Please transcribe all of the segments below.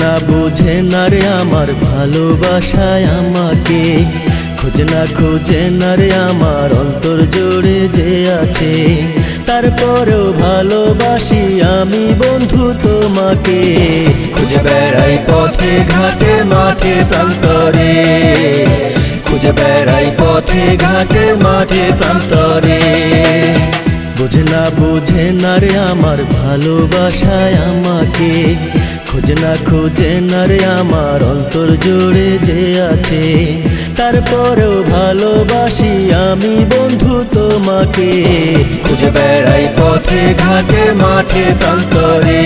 না বুঝে না রে আমার ভালোবাসায় আমাকে, খোঁজে না রে আমার অন্তর জুড়ে যে আছে। তারপরেও ভালোবাসি আমি বন্ধু তোমাকে, খুঁজে বেড়াই পথে ঘাটে মাঠে প্রান্তরে, খুঁজে বেড়াই পথে ঘাটে মাঠে প্রান্তরে। বুঝে না রে আমার ভালোবাসায় আমাকে, খোঁজে না রে আমার অন্তর জুড়ে যে আছে। তারপরেও ভালোবাসি আমি বন্ধু তোমাকে, খুঁজে বেড়াই পথে ঘাটে মাঠে প্রান্তরে,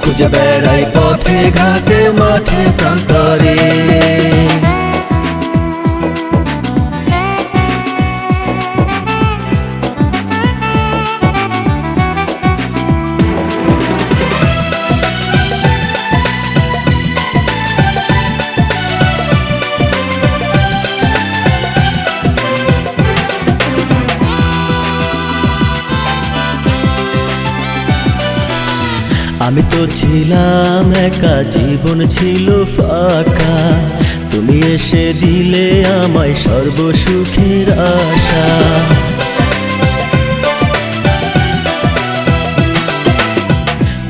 খুঁজে বেড়াই পথে ঘাটে মাঠে প্রান্তরে। আমি তো ছিলাম একা, জীবন ছিল ফাঁকা, তুমি এসে দিলে আমায় সর্বসুখের আশা।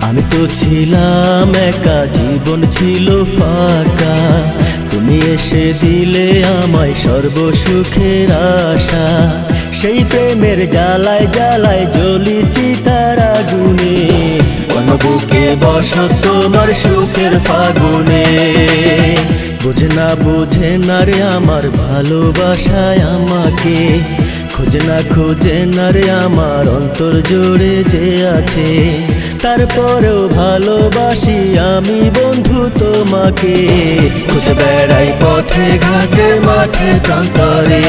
আমি তো ছিলাম একা, জীবন ছিল ফাঁকা, তুমি এসে দিলে আমায় সর্বসুখের আশা। সেই প্রেমের জ্বালায় জ্বালায় জ্বলি চিতার আগুনে, বুকে বসত তোমার সুখের ফাগুনে। বুঝে না রে আমার ভালোবাসায় আমাকে, খোঁজে না রে আমার অন্তর জুড়ে যে আছে। তারপরেও ভালোবাসি আমি বন্ধু তোমাকে, খুঁজে বেড়াই পথে ঘাটে মাঠে প্রান্তরে।